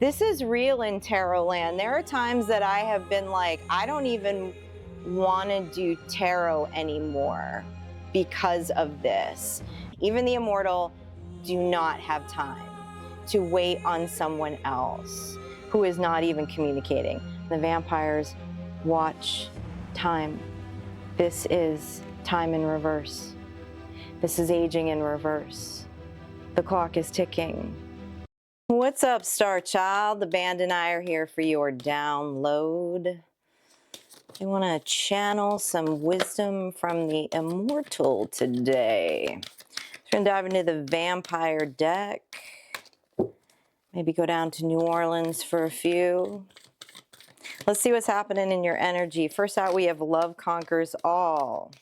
This is real in tarot land. There are times that I have been like, I don't even want to do tarot anymore because of this. Even the Immortal do not have time to wait on someone else who is not even communicating. The vampires watch time. This is time in reverse. This is aging in reverse. The clock is ticking. What's up, Star Child? The band and I are here for your download. I want to channel some wisdom from the Immortal today. We're going to dive into the vampire deck. Maybe go down to New Orleans for a few. Let's see what's happening in your energy. First out, we have love conquers all.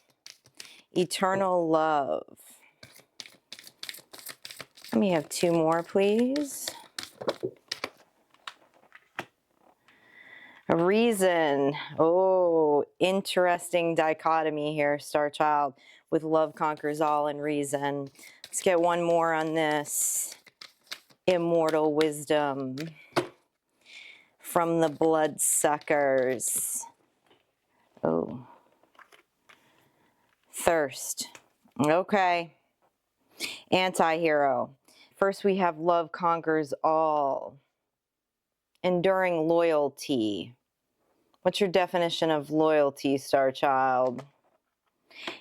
Eternal love. Let me have two more, please. A reason. Oh, interesting dichotomy here, Star Child, with love conquers all and reason. Let's get one more on this. Immortal wisdom from the bloodsuckers. Oh. Thirst. Okay. Anti-hero. First we have love conquers all. Enduring loyalty. What's your definition of loyalty, Star Child?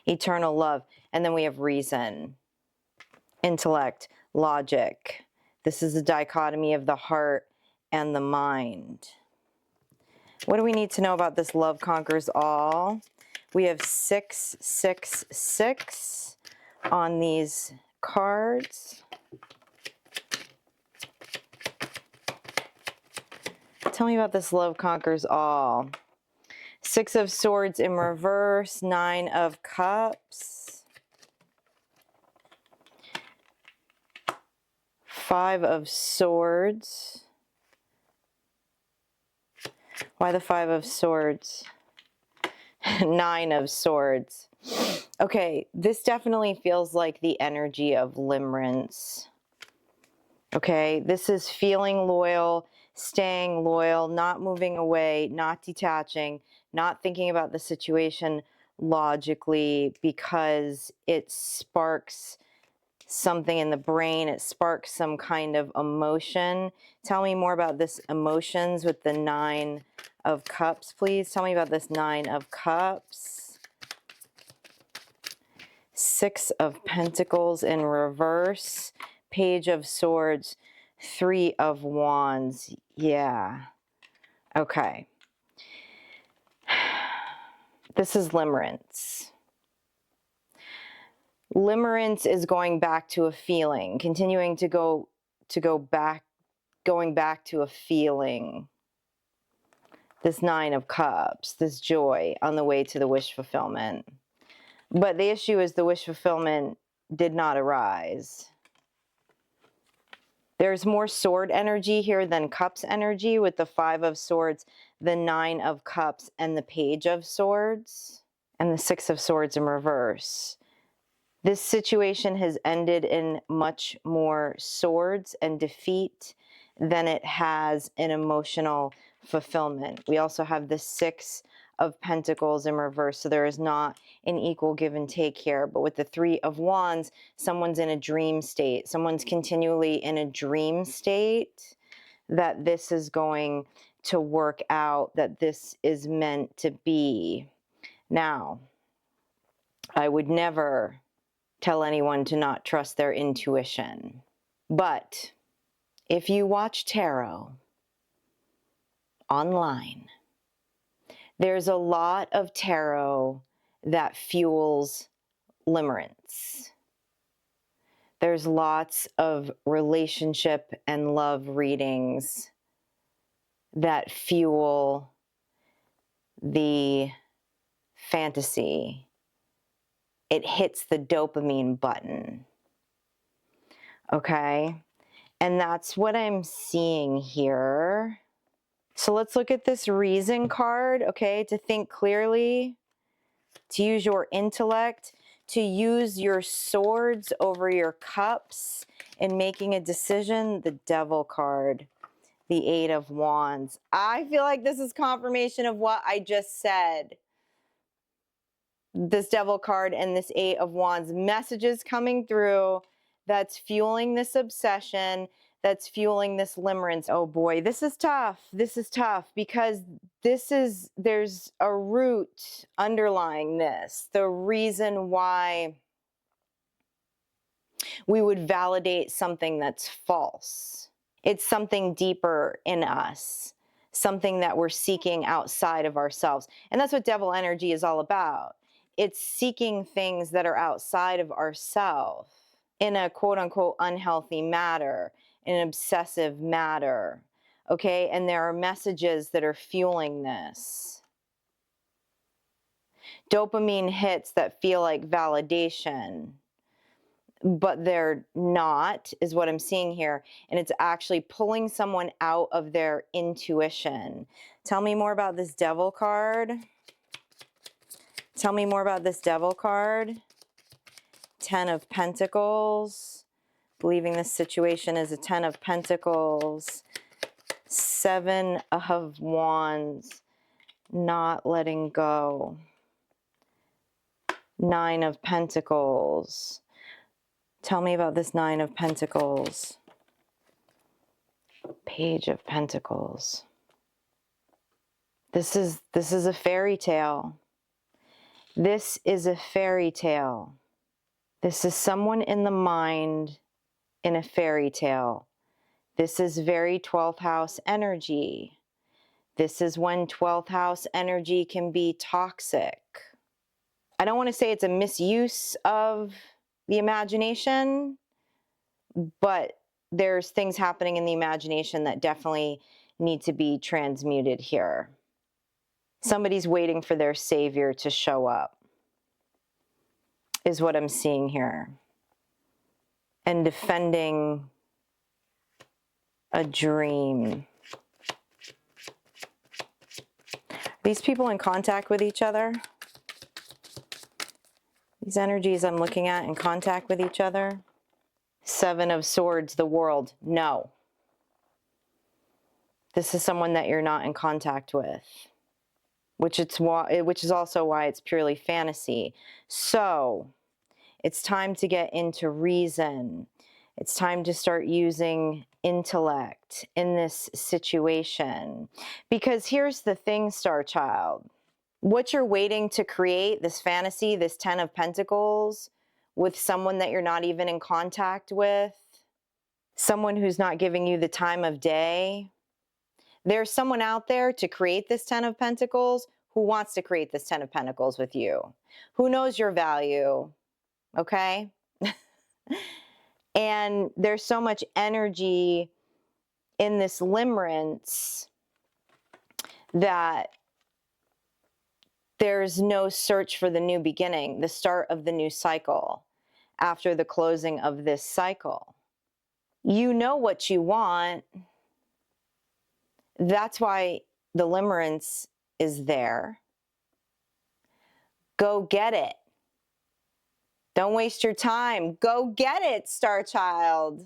Eternal love. And then we have reason. Intellect. Logic. This is the dichotomy of the heart and the mind. What do we need to know about this love conquers all? We have 666 on these cards. Tell me about this love conquers all. 6 of Swords in reverse, 9 of Cups, 5 of Swords. Why the 5 of Swords? 9 of Swords. Okay, this definitely feels like the energy of Limerence. Okay, this is feeling loyal, staying loyal, not moving away, not detaching, not thinking about the situation logically, because it sparks something in the brain. It sparks some kind of emotion. Tell me more about this emotions with the 9 of Cups, please. Tell me about this 9 of Cups. 6 of Pentacles in reverse. Page of Swords, 3 of Wands. Yeah. Okay. This is Limerence. Limerence is going back to a feeling, continuing to go back, going back to a feeling. This 9 of Cups, this joy on the way to the wish fulfillment. But the issue is the wish fulfillment did not arise. There's more sword energy here than cups energy with the 5 of Swords, the 9 of Cups, and the Page of Swords, and the 6 of Swords in reverse. This situation has ended in much more swords and defeat than it has in emotional fulfillment. We also have the 6 of Pentacles in reverse, so there is not an equal give and take here. But with the 3 of Wands, someone's in a dream state. Someone's continually in a dream state that this is going to work out, that this is meant to be. Now, I would never tell anyone to not trust their intuition. But if you watch tarot online, there's a lot of tarot that fuels limerence. There's lots of relationship and love readings that fuel the fantasy. It hits the dopamine button. Okay? And that's what I'm seeing here. So let's look at this reason card, okay? To think clearly, to use your intellect, to use your swords over your cups in making a decision. The Devil card. the Eight of Wands. I feel like this is confirmation of what I just said. This Devil card and this Eight of Wands. Messages coming through that's fueling this obsession, that's fueling this limerence. Oh boy, this is tough. This is tough because there's a root underlying this. The reason why we would validate something that's false. It's something deeper in us, something that we're seeking outside of ourselves. And that's what devil energy is all about. It's seeking things that are outside of ourselves in a quote unquote unhealthy matter, in an obsessive matter. Okay, and there are messages that are fueling this. Dopamine hits that feel like validation, but they're not, is what I'm seeing here. And it's actually pulling someone out of their intuition. Tell me more about this Devil card. Tell me more about this Devil card. 10 of Pentacles. Believing this situation is a 10 of Pentacles. 7 of Wands. Not letting go. 9 of Pentacles. Tell me about this 9 of Pentacles. Page of Pentacles. This is a fairy tale. This is a fairy tale. This is someone in the mind in a fairy tale. This is very 12th house energy. This is when 12th house energy can be toxic. I don't want to say it's a misuse of the imagination, but there's things happening in the imagination that definitely need to be transmuted here. Somebody's waiting for their savior to show up, is what I'm seeing here. And defending a dream. Are these people in contact with each other? These energies I'm looking at in contact with each other? 7 of Swords, the world. No. This is someone that you're not in contact with, which is also why it's purely fantasy. So it's time to get into reason. It's time to start using intellect in this situation. Because here's the thing, Star Child. What you're waiting to create, this fantasy, this 10 of Pentacles, with someone that you're not even in contact with, someone who's not giving you the time of day. There's someone out there to create this 10 of Pentacles who wants to create this 10 of Pentacles with you, who knows your value, okay? And there's so much energy in this limerence that there's no search for the new beginning, the start of the new cycle after the closing of this cycle. You know what you want. That's why the limerence is there. Go get it. Don't waste your time. Go get it, Star Child.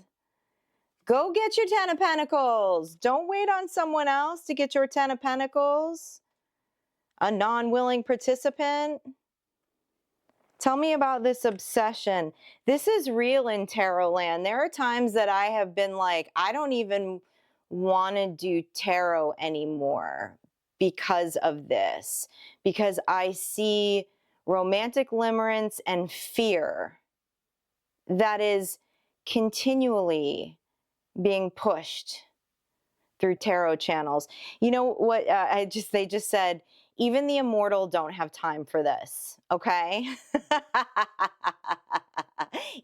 Go get your 10 of Pentacles. Don't wait on someone else to get your 10 of Pentacles. A non-willing participant. Tell me about this obsession. This is real in tarot land. There are times that I have been like, I don't even want to do tarot anymore because of this. Because I see romantic limerence and fear that is continually being pushed through tarot channels. You know what? They just said, even the immortal don't have time for this. Okay.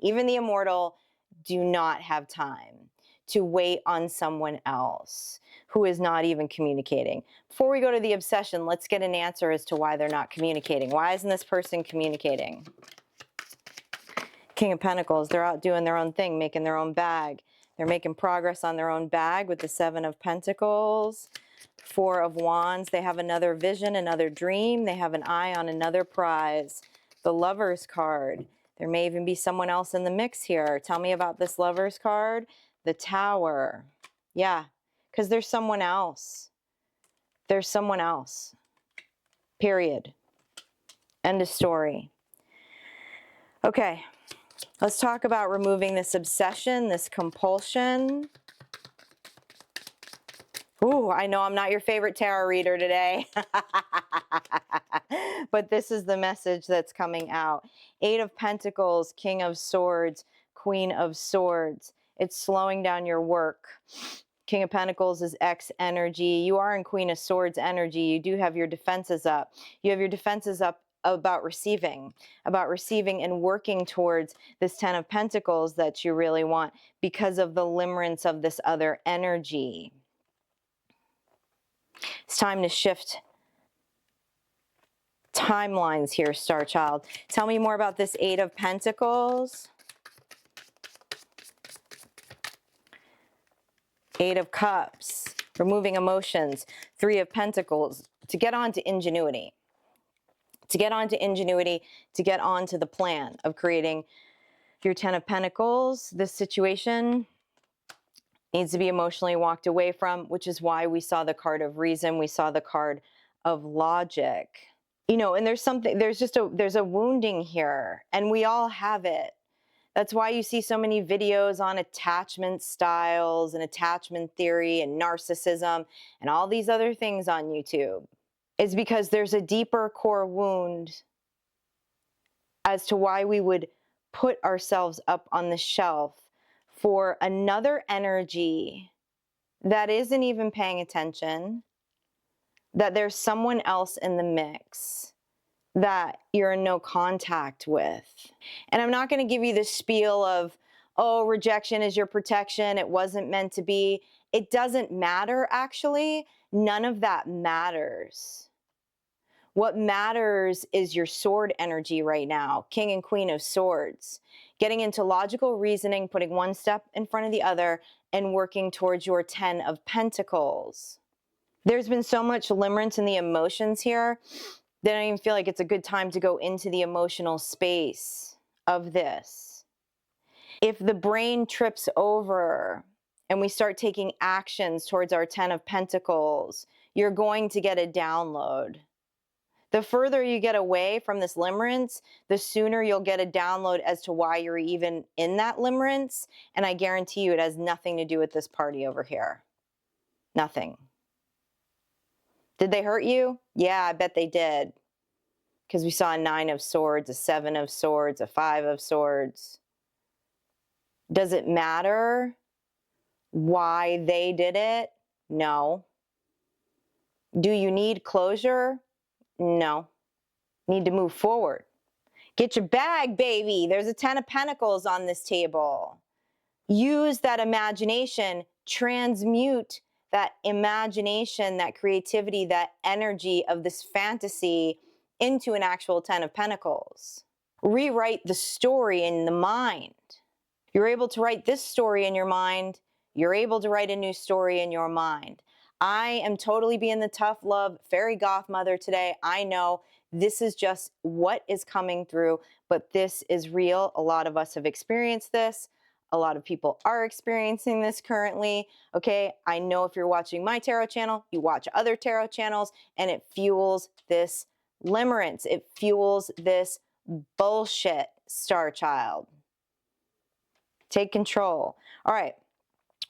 Even the immortal do not have time to wait on someone else who is not even communicating. Before we go to the obsession, let's get an answer as to why they're not communicating. Why isn't this person communicating? King of Pentacles, they're out doing their own thing, making their own bag. They're making progress on their own bag with the 7 of Pentacles. 4 of Wands, they have another vision, another dream. They have an eye on another prize. The Lovers card, there may even be someone else in the mix here. Tell me about this Lovers card. The Tower. Yeah, because there's someone else. There's someone else. Period. End of story. Okay, let's talk about removing this obsession, this compulsion. Ooh, I know I'm not your favorite tarot reader today, but this is the message that's coming out. 8 of Pentacles, King of Swords, Queen of Swords. It's slowing down your work. King of Pentacles is X energy. You are in Queen of Swords energy. You do have your defenses up. You have your defenses up about receiving and working towards this 10 of Pentacles that you really want because of the limerence of this other energy. It's time to shift timelines here, Star Child. Tell me more about this 8 of Pentacles. 8 of Cups, removing emotions. 3 of Pentacles, to get on to ingenuity. To get on to ingenuity, to get on to the plan of creating your 10 of Pentacles. This situation needs to be emotionally walked away from, which is why we saw the card of reason. We saw the card of logic. You know, and there's a wounding here, and we all have it. That's why you see so many videos on attachment styles and attachment theory and narcissism and all these other things on YouTube. It's because there's a deeper core wound as to why we would put ourselves up on the shelf for another energy that isn't even paying attention, that there's someone else in the mix that you're in no contact with. And I'm not going to give you the spiel of, oh, rejection is your protection, it wasn't meant to be. It doesn't matter, actually. None of that matters. What matters is your sword energy right now, King and Queen of Swords. Getting into logical reasoning, putting one step in front of the other, and working towards your 10 of Pentacles. There's been so much limerence in the emotions here that I don't even feel like it's a good time to go into the emotional space of this. If the brain trips over and we start taking actions towards our 10 of Pentacles, you're going to get a download. The further you get away from this limerence, the sooner you'll get a download as to why you're even in that limerence. And I guarantee you it has nothing to do with this party over here. Nothing. Did they hurt you? Yeah, I bet they did. Because we saw a 9 of Swords, a 7 of Swords, a 5 of Swords. Does it matter why they did it? No. Do you need closure? No. Need to move forward. Get your bag, baby. There's a 10 of Pentacles on this table. Use that imagination. Transmute that imagination, that creativity, that energy of this fantasy into an actual 10 of Pentacles. Rewrite the story in the mind. You're able to write this story in your mind. You're able to write a new story in your mind. I am totally being the tough love fairy goth mother today. I know this is just what is coming through, but this is real. A lot of us have experienced this. A lot of people are experiencing this currently. Okay, I know if you're watching my tarot channel, you watch other tarot channels, and it fuels this limerence. It fuels this bullshit, Star Child. Take control. All right,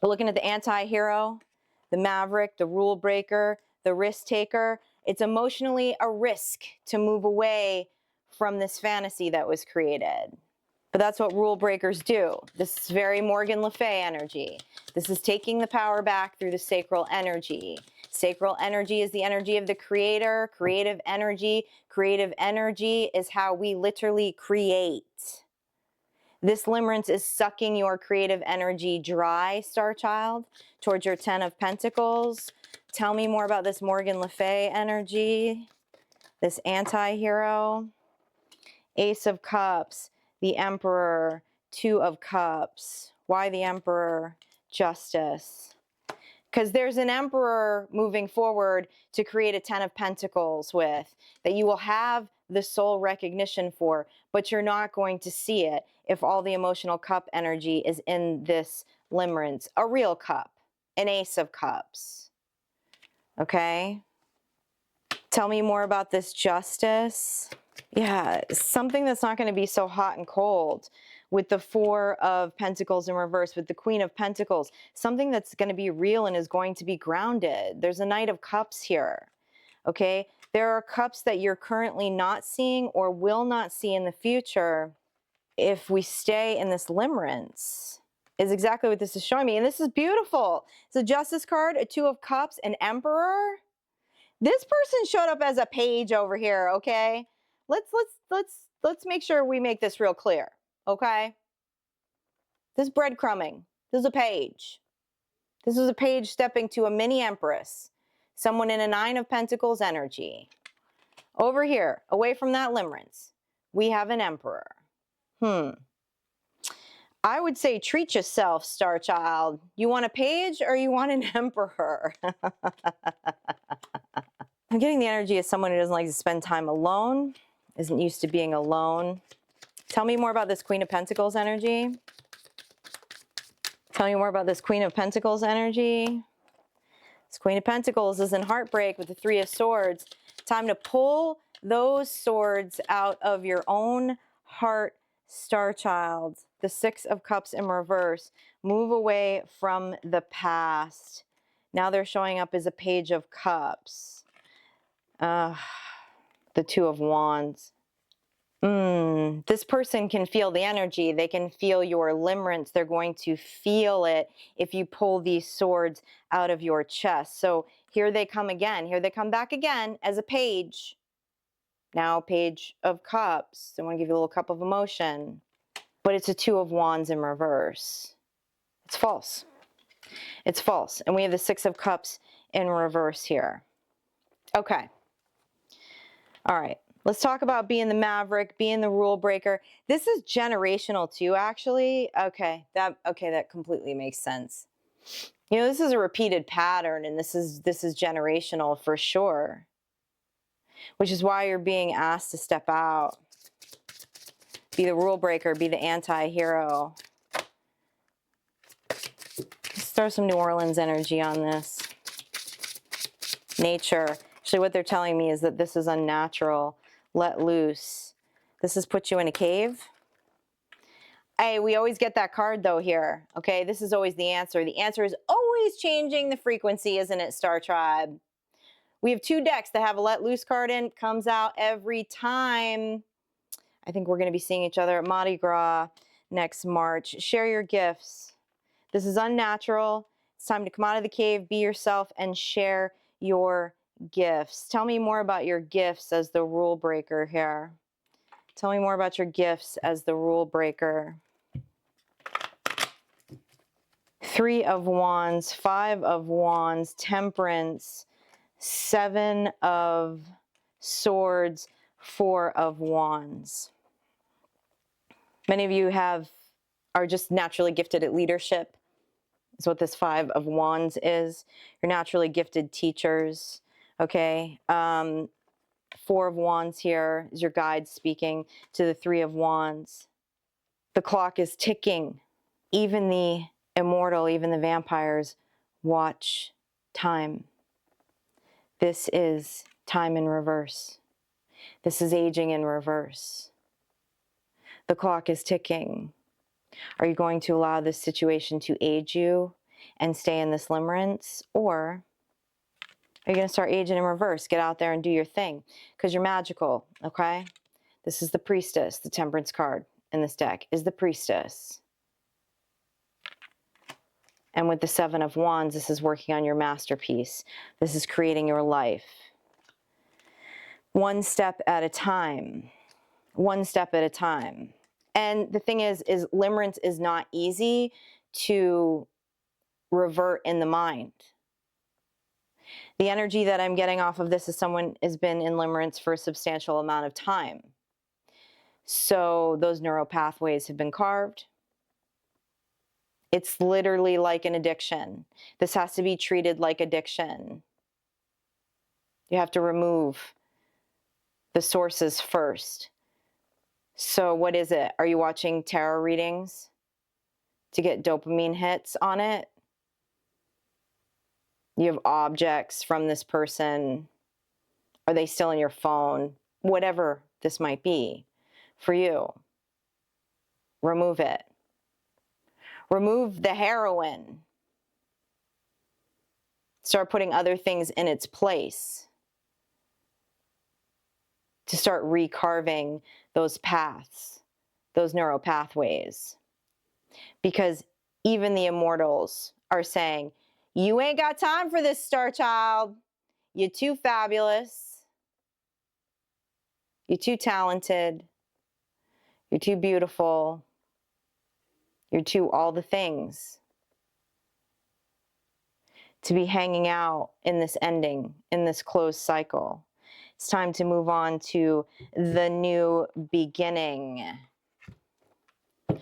we're looking at the anti-hero, the maverick, the rule breaker, the risk taker. It's emotionally a risk to move away from this fantasy that was created. But that's what rule breakers do. This is very Morgan Le Fay energy. This is taking the power back through the sacral energy. Sacral energy is the energy of the creator. Creative energy. Creative energy is how we literally create. This limerence is sucking your creative energy dry, Star Child, towards your 10 of Pentacles. Tell me more about this Morgan Le Fay energy, this anti-hero. Ace of Cups, the Emperor, 2 of Cups. Why the Emperor? Justice. Because there's an Emperor moving forward to create a 10 of Pentacles with, that you will have the soul recognition for, but you're not going to see it if all the emotional cup energy is in this limerence. A real cup. an Ace of Cups. Okay? Tell me more about this Justice. Yeah, something that's not going to be so hot and cold with the Four of Pentacles in reverse, with the Queen of Pentacles. Something that's going to be real and is going to be grounded. There's a Knight of Cups here. Okay? There are cups that you're currently not seeing or will not see in the future if we stay in this limerence. Is exactly what this is showing me. And this is beautiful. It's a Justice card, a Two of Cups, an Emperor. This person showed up as a page over here, okay? Let's make sure we make this real clear, okay? This is breadcrumbing. This is a page. This is a page stepping to a mini Empress. Someone in a Nine of Pentacles energy. Over here, away from that limerence, we have an Emperor. I would say treat yourself, Star Child. You want a page or you want an Emperor? I'm getting the energy of someone who doesn't like to spend time alone, isn't used to being alone. Tell me more about this Queen of Pentacles energy. Tell me more about this Queen of Pentacles energy. This Queen of Pentacles is in heartbreak with the Three of Swords. Time to pull those swords out of your own heart, Star Child. The Six of Cups in reverse. Move away from the past. Now they're showing up as a Page of Cups. The Two of Wands. This person can feel the energy. They can feel your limerence. They're going to feel it if you pull these swords out of your chest. So here they come again. Here they come back again as a page. Now Page of Cups. I want to give you a little cup of emotion. But it's a Two of Wands in reverse. It's false. It's false. And we have the Six of Cups in reverse here. Okay. All right. Let's talk about being the maverick, being the rule breaker. This is generational too, actually. Okay, that completely makes sense. You know, this is a repeated pattern, and this is generational for sure. Which is why you're being asked to step out. Be the rule breaker, be the anti-hero. Let's throw some New Orleans energy on this. Nature. Actually, what they're telling me is that this is unnatural. Let loose. This has put you in a cave. Hey, we always get that card though here. Okay, this is always the answer. The answer is always changing the frequency, isn't it, Star Tribe? We have two decks that have a let loose card in. Comes out every time. I think we're going to be seeing each other at Mardi Gras next March. Share your gifts. This is unnatural. It's time to come out of the cave, be yourself, and share your gifts. Tell me more about your gifts as the rule breaker here. Tell me more about your gifts as the rule breaker. Three of Wands, Five of Wands, Temperance, Seven of Swords, Four of Wands. Many of you are just naturally gifted at leadership. Is what this Five of Wands is. You're naturally gifted teachers. Okay. Four of Wands here is your guide speaking to the Three of Wands. The clock is ticking. Even the immortal, even the vampires watch time. This is time in reverse. This is aging in reverse. The clock is ticking. Are you going to allow this situation to age you and stay in this limerence? Or are you going to start aging in reverse? Get out there and do your thing because you're magical, okay? This is the Priestess. The Temperance card in this deck is the Priestess. And with the Seven of Wands, this is working on your masterpiece. This is creating your life. One step at a time. One step at a time. And the thing is limerence is not easy to revert in the mind. The energy that I'm getting off of this is someone has been in limerence for a substantial amount of time. So those neural pathways have been carved. It's literally like an addiction. This has to be treated like addiction. You have to remove the sources first. So what is it? Are you watching tarot readings to get dopamine hits on it? You have objects from this person. Are they still in your phone? Whatever this might be for you. Remove it. Remove the heroin. Start putting other things in its place to start recarving those paths, those neural pathways. Because even the immortals are saying, you ain't got time for this, star child. You're too fabulous. You're too talented. You're too beautiful. You're too all the things to be hanging out in this ending, in this closed cycle. It's time to move on to the new beginning. I'm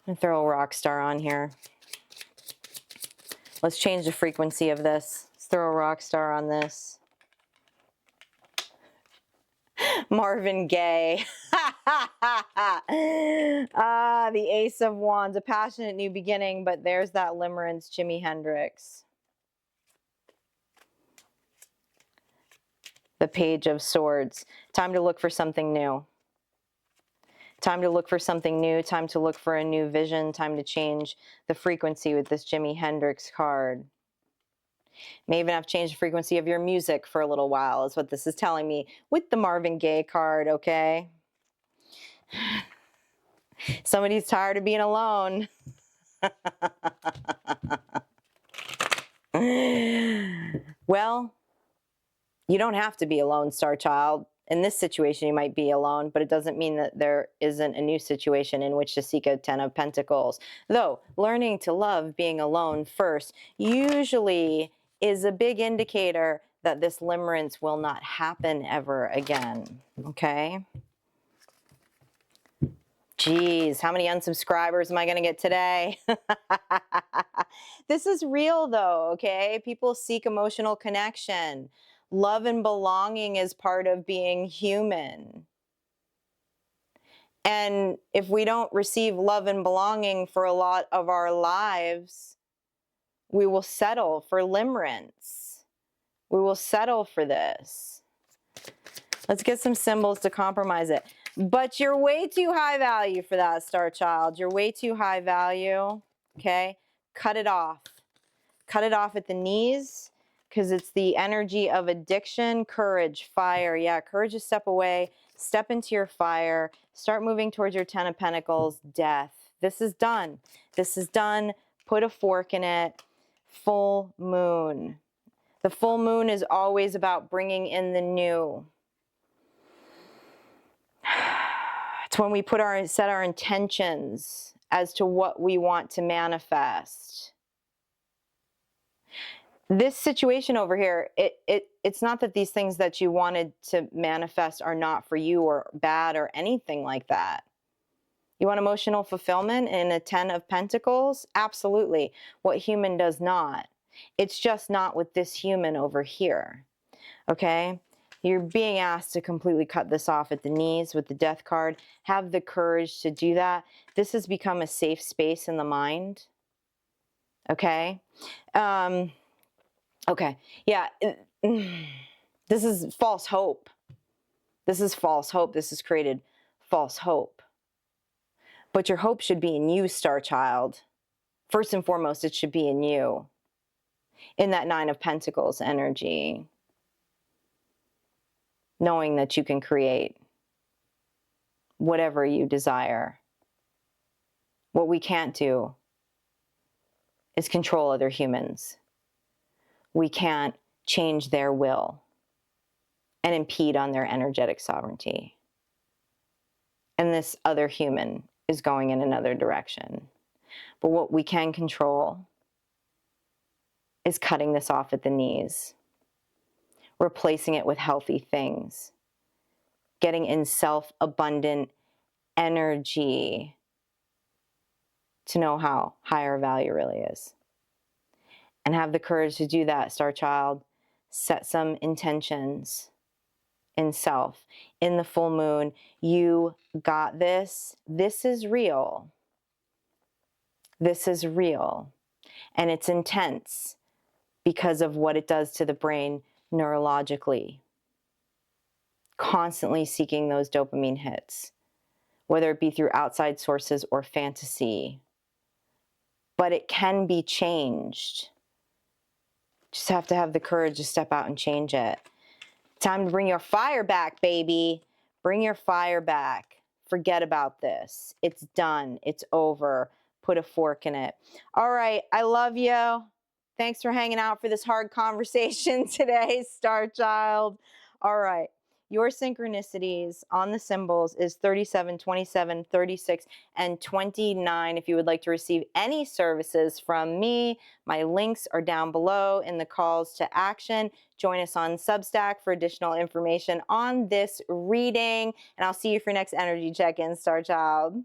gonna throw a rock star on here. Let's change the frequency of this. Let's throw a rock star on this. Marvin Gaye. The Ace of Wands, a passionate new beginning, but there's that Limerence, Jimi Hendrix. The Page of Swords. Time to look for something new. Time to look for something new. Time to look for a new vision. Time to change the frequency with this Jimi Hendrix card. May even have changed the frequency of your music for a little while, is what this is telling me with the Marvin Gaye card, okay? Somebody's tired of being alone. Well, you don't have to be alone, star child. In this situation, you might be alone, but it doesn't mean that there isn't a new situation in which to seek a 10 of Pentacles. Though, learning to love being alone first usually is a big indicator that this limerence will not happen ever again, okay? Geez, how many unsubscribers am I going to get today? This is real though, okay? People seek emotional connection. Love and belonging is part of being human. And if we don't receive love and belonging for a lot of our lives, we will settle for limerence. We will settle for this. Let's get some symbols to compromise it. But you're way too high value for that, star child. You're way too high value, okay? Cut it off. Cut it off at the knees, because it's the energy of addiction, courage, fire. Yeah, courage is step away, step into your fire, start moving towards your 10 of Pentacles, death. This is done. This is done. Put a fork in it. Full moon. The full moon is always about bringing in the new. It's when we set our intentions as to what we want to manifest. This situation over here, it's not that these things that you wanted to manifest are not for you or bad or anything like that. You want emotional fulfillment in a 10 of Pentacles? Absolutely. What human does not? It's just not with this human over here. Okay? You're being asked to completely cut this off at the knees with the death card. Have the courage to do that. This has become a safe space in the mind. Okay? Okay, yeah, this is false hope. This is false hope. This has created false hope. But your hope should be in you, star child. First and foremost, it should be in you. In that 9 of Pentacles energy. Knowing that you can create whatever you desire. What we can't do is control other humans. We can't change their will and impede on their energetic sovereignty. And this other human is going in another direction. But what we can control is cutting this off at the knees, replacing it with healthy things, getting in self-abundant energy to know how higher value really is. And have the courage to do that, star child. Set some intentions in self. In the full moon, you got this. This is real. This is real. And it's intense because of what it does to the brain neurologically. Constantly seeking those dopamine hits, whether it be through outside sources or fantasy. But it can be changed. Just have to have the courage to step out and change it. Time to bring your fire back, baby. Bring your fire back. Forget about this. It's done. It's over. Put a fork in it. All right. I love you. Thanks for hanging out for this hard conversation today, Star Child. All right. Your synchronicities on the symbols is 37, 27, 36, and 29. If you would like to receive any services from me, my links are down below in the calls to action. Join us on Substack for additional information on this reading, and I'll see you for your next energy check-in, Star Child.